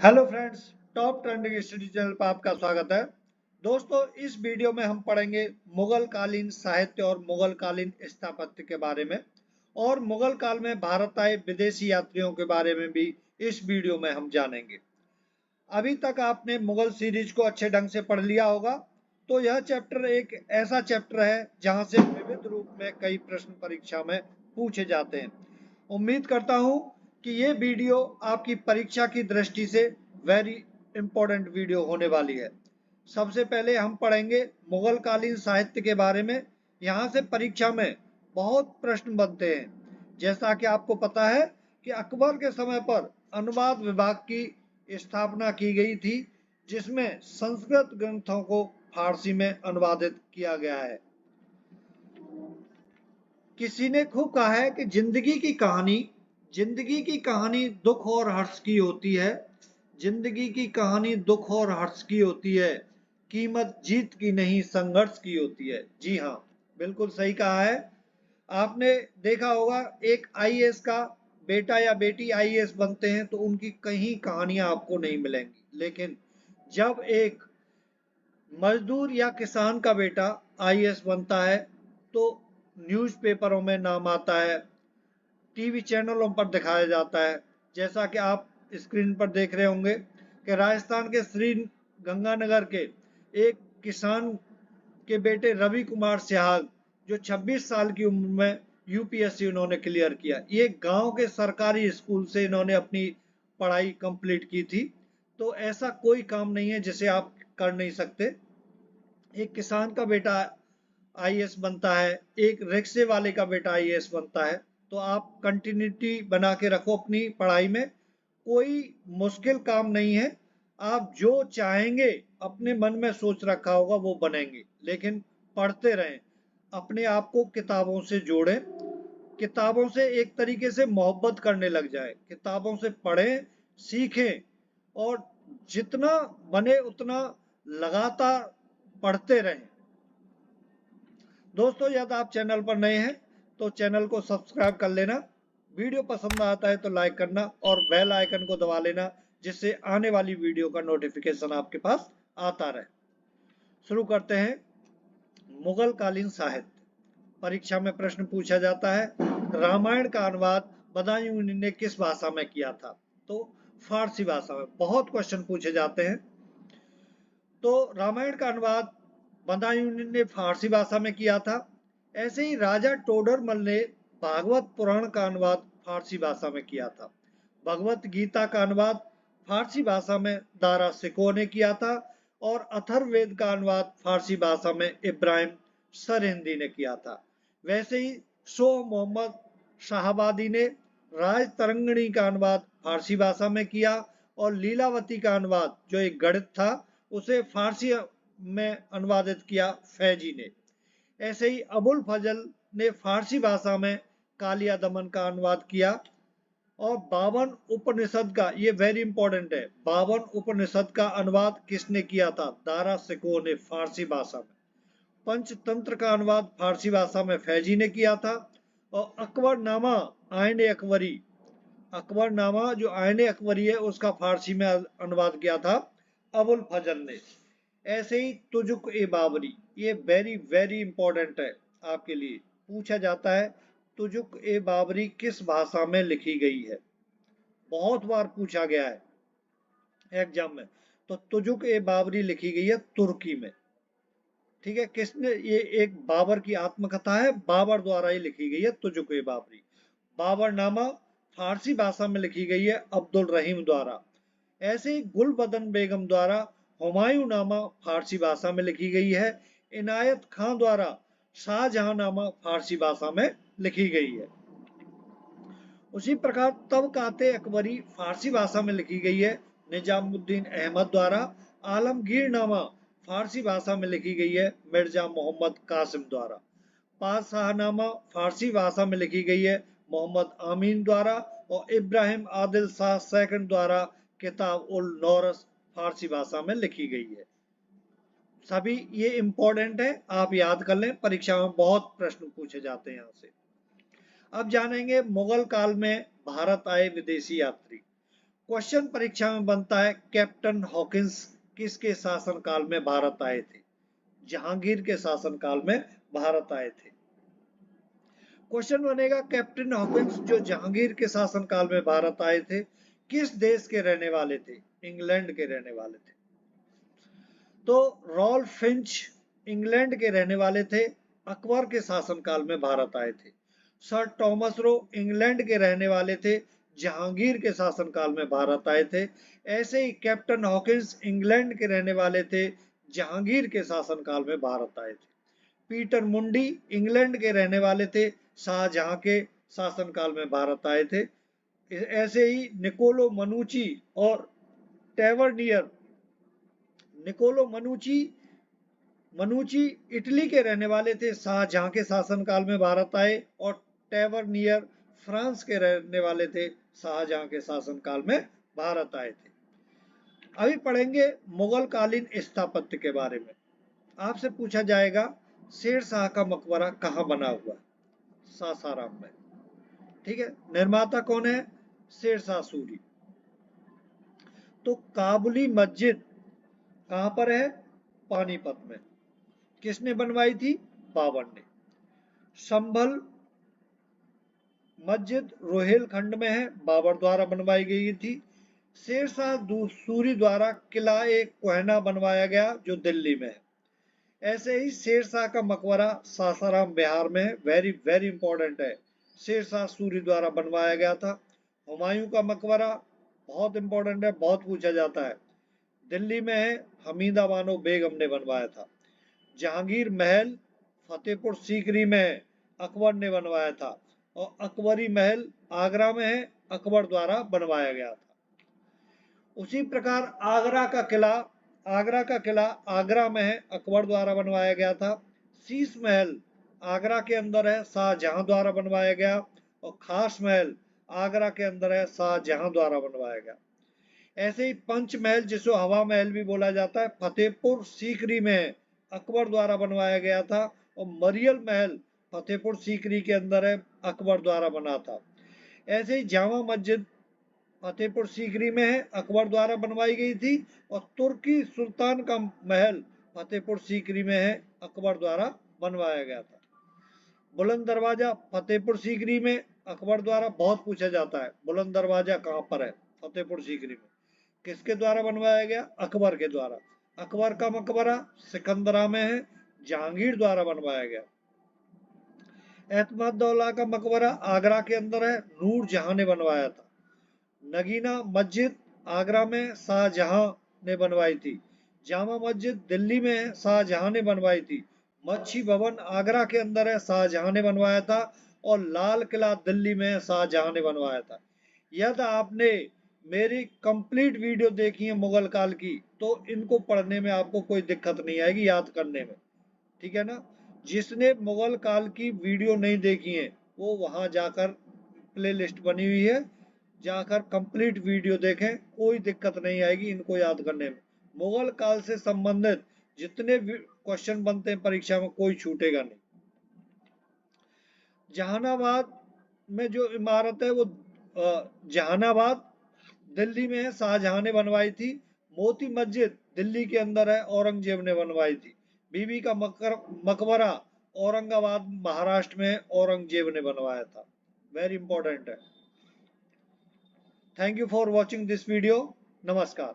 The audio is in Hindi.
Hello friends, top trending study channel पर आपका स्वागत है। दोस्तों, इस वीडियो में हम पढ़ेंगे मुगल कालीन साहित्य और मुगल कालीन स्थापत्य के बारे में, और मुगल काल में भारत आए विदेशी यात्रियों के बारे में भी इस वीडियो में हम जानेंगे। अभी तक आपने मुगल सीरीज को अच्छे ढंग से पढ़ लिया होगा, तो यह चैप्टर एक ऐसा चैप्टर है जहां से विविध रूप में कई प्रश्न परीक्षा में पूछे जाते हैं। उम्मीद करता हूं कि ये वीडियो आपकी परीक्षा की दृष्टि से वेरी इंपॉर्टेंट वीडियो होने वाली है। सबसे पहले हम पढ़ेंगे मुगल कालीन साहित्य के बारे में। यहाँ से परीक्षा में बहुत प्रश्न बनते हैं। जैसा कि आपको पता है कि अकबर के समय पर अनुवाद विभाग की स्थापना की गई थी, जिसमें संस्कृत ग्रंथों को फारसी में अनुवादित किया गया है। किसी ने खूब कहा है कि जिंदगी की कहानी दुख और हर्ष की होती है। जिंदगी की कहानी दुख और हर्ष की होती है, कीमत जीत की नहीं संघर्ष की होती है। जी हाँ, बिल्कुल सही कहा है। आपने देखा होगा, एक आईएएस का बेटा या बेटी आईएएस बनते हैं तो उनकी कहीं कहानियां आपको नहीं मिलेंगी, लेकिन जब एक मजदूर या किसान का बेटा आईएएस बनता है तो न्यूज़पेपरों में नाम आता है, टीवी चैनलों पर दिखाया जाता है। जैसा कि आप स्क्रीन पर देख रहे होंगे कि राजस्थान के श्री गंगानगर के एक किसान के बेटे रवि कुमार सिहाग, जो 26 साल की उम्र में यूपीएससी उन्होंने क्लियर किया। ये गांव के सरकारी स्कूल से इन्होंने अपनी पढ़ाई कंप्लीट की थी। तो ऐसा कोई काम नहीं है जिसे आप कर नहीं सकते। एक किसान का बेटा आईएएस बनता है, एक रिक्शे वाले का बेटा आईएएस बनता है। तो आप कंटिन्यूटी बना के रखो अपनी पढ़ाई में। कोई मुश्किल काम नहीं है। आप जो चाहेंगे, अपने मन में सोच रखा होगा, वो बनेंगे। लेकिन पढ़ते रहें, अपने आप को किताबों से जोड़ें, किताबों से एक तरीके से मोहब्बत करने लग जाए। किताबों से पढ़ें, सीखें, और जितना बने उतना लगातार पढ़ते रहें। दोस्तों, यदि आप चैनल पर नए हैं तो चैनल को सब्सक्राइब कर लेना। वीडियो पसंद आता है तो लाइक करना और बेल आइकन को दबा लेना, जिससे आने वाली वीडियो का नोटिफिकेशन आपके पास आता रहे। शुरू करते हैं। मुगल कालीन साहित्य। परीक्षा में प्रश्न पूछा जाता है, रामायण का अनुवाद बदायूं ने किस भाषा में किया था? तो फारसी भाषा में। बहुत क्वेश्चन पूछे जाते हैं। तो रामायण का अनुवाद बदायूं ने फारसी भाषा में किया था। ऐसे ही राजा टोडरमल ने भागवत पुराण का अनुवाद फारसी भाषा में किया था। भगवत गीता का अनुवाद फारसी भाषा में दारा सिको ने किया था, और अथर्ववेद का अनुवाद फारसी भाषा में इब्राहिम सरहिंदी ने किया था। वैसे ही शोह मोहम्मद शाहबादी ने राज तरंगिणी का अनुवाद फारसी भाषा में किया, और लीलावती का अनुवाद, जो एक गणित था, उसे फारसी में अनुवादित किया फैजी ने। ऐसे ही अबुल फजल ने फारसी भाषा में कालिया दमन का अनुवाद किया। और 52 उपनिषद का, ये वेरी इंपॉर्टेंट है, 52 उपनिषद का अनुवाद किसने किया था? दारा सिको ने, फारसी भाषा में। पंचतंत्र का अनुवाद फारसी भाषा में फैजी ने किया था। और अकबरनामा, आयन अकबरी, अकबरनामा जो आयन अकबरी है, उसका फारसी में अनुवाद किया था अबुल फजल ने। ऐसे ही तुजुक ए बाबरी, ये वेरी वेरी इंपॉर्टेंट है आपके लिए। पूछा जाता है, तुजुक ए बाबरी किस भाषा में लिखी गई है? बहुत बार पूछा गया है एग्जाम में। तो तुजुक ए बाबरी लिखी गई है तुर्की में। ठीक है, किसने? ये एक बाबर की आत्मकथा है, बाबर द्वारा ही लिखी गई है तुजुक ए बाबरी। बाबरनामा फारसी भाषा में लिखी गई है अब्दुल रहीम द्वारा। ऐसे ही गुलबदन बेगम द्वारा हुमायूं नामा फारसी भाषा में लिखी गई है। इनायत खां द्वारा शाहजहां नामा फारसी भाषा में लिखी गई है। उसी प्रकार तबकाते अकबरी फारसी भाषा में लिखी गई है निजामुद्दीन अहमद द्वारा। आलमगीर नामा फारसी भाषा में लिखी गई है मिर्जा मोहम्मद कासिम द्वारा। पातशाहनामा फारसी भाषा में लिखी गई है मोहम्मद आमीन द्वारा। और इब्राहिम आदिल शाह सेकंड द्वारा किताब उल नौरस फारसी भाषा में लिखी गई है। सभी ये इंपॉर्टेंट है, आप याद कर लें, परीक्षा में बहुत प्रश्न पूछे जाते हैं यहाँ से। अब जानेंगे मुगल काल में भारत आए विदेशी यात्री। क्वेश्चन परीक्षा में बनता है, कैप्टन हॉकिंस किसके शासनकाल में भारत आए थे? जहांगीर के शासनकाल में भारत आए थे। क्वेश्चन बनेगा, कैप्टन हॉकिंस जो जहांगीर के शासनकाल में भारत आए थे, किस देश के रहने वाले थे? इंग्लैंड के रहने वाले थे। तो रॉल्फ फिंच इंग्लैंड के रहने वाले थे, अकबर के शासनकाल में भारत आए थे। सर टॉमस रो इंग्लैंड के रहने वाले थे, जहांगीर के शासनकाल में भारत आए थे। ऐसे ही कैप्टन हॉकिंस इंग्लैंड के रहने वाले थे, जहांगीर के शासनकाल में भारत आए थे। पीटर मुंडी इंग्लैंड के रहने वाले थे, शाहजहां के शासनकाल में भारत आए थे। ऐसे ही निकोलो मनुची और टेवर्नियर, निकोलो मनुची इटली के रहने वाले थे, शाहजहां के शासनकाल में भारत आए। और टेवर्नियर फ्रांस के रहने वाले थे, शाहजहां के शासनकाल में भारत आए थे। अभी पढ़ेंगे मुगल कालीन स्थापत्य के बारे में। आपसे पूछा जाएगा, शेर शाह का मकबरा कहाँ बना हुआ? सासाराम में। ठीक है, निर्माता कौन है? शेर शाह सूरी। तो काबुली मस्जिद कहां पर है? पानीपत में। किसने बनवाई थी? बाबर ने। संभल मस्जिद रोहेलखंड में है, बाबर द्वारा बनवाई गई थी। शेर शाह सूरी द्वारा किला एक कोहना बनवाया गया, जो दिल्ली में है। ऐसे ही शेर शाह का मकबरा सासाराम बिहार में है, वेरी वेरी इंपॉर्टेंट है। शेर शाह सूरी द्वारा बनवाया गया था। हुमायूं का मकबरा बहुत इंपॉर्टेंट है, बहुत पूछा जाता है, दिल्ली में है, हमीदा बानो बेगम ने बनवाया था। जहांगीर महल फतेहपुर सीकरी में है, अकबर ने बनवाया था। और अकबरी महल आगरा में है, अकबर द्वारा बनवाया गया था। उसी प्रकार आगरा का किला आगरा में है, अकबर द्वारा बनवाया गया था। शीश महल आगरा के अंदर है, शाहजहां द्वारा बनवाया गया। और खास महल आगरा के अंदर है, शाहजहां द्वारा बनवाया गया। ऐसे ही पंचमहल, जिसको हवा महल भी बोला जाता है, फतेहपुर सीकरी में अकबर द्वारा बनवाया गया था। और मरियल महल फतेहपुर सीकरी के अंदर है, अकबर द्वारा बना था। ऐसे ही जामा मस्जिद फतेहपुर सीकरी में है, अकबर द्वारा बनवाई गई थी। और तुर्की सुल्तान का महल फतेहपुर सीकरी में है, अकबर द्वारा बनवाया गया था। बुलंद दरवाजा फतेहपुर सीकरी में, अकबर द्वारा बहुत पूछा जाता है, बुलंद दरवाजा कहां पर है? फतेहपुर सीकरी में। किसके द्वारा बनवाया गया? अकबर के द्वारा। अकबर का मकबरा सिकंदरा में है, जहांगीर द्वारा बनवाया गया। एतमादुल्ला का मकबरा आगरा के अंदर है, नूर जहां ने बनवाया था। नगीना मस्जिद आगरा में शाहजहां ने बनवाई थी। जामा मस्जिद दिल्ली में है, शाहजहां ने बनवाई थी। मच्छी भवन आगरा के अंदर है, शाहजहां ने बनवाया था। और लाल किला दिल्ली में है, शाहजहां ने बनवाया था। यदि आपने मेरी कंप्लीट वीडियो देखी है मुगल काल की, तो इनको पढ़ने में आपको कोई दिक्कत नहीं आएगी, याद करने में। ठीक है ना? जिसने मुगल काल की वीडियो नहीं देखी है, वो वहां जाकर प्लेलिस्ट बनी हुई है, जाकर कंप्लीट वीडियो देखें, कोई दिक्कत नहीं आएगी इनको याद करने में। मुगल काल से संबंधित जितने क्वेश्चन बनते हैं परीक्षा में, कोई छूटेगा नहीं। जहानाबाद में जो इमारत है, वो जहानाबाद दिल्ली में है, शाहजहां ने बनवाई थी। मोती मस्जिद दिल्ली के अंदर है, औरंगजेब ने बनवाई थी। बीबी का मकबरा औरंगाबाद महाराष्ट्र में, औरंगजेब ने बनवाया था। वेरी इंपॉर्टेंट है। Thank you for watching this video. नमस्कार।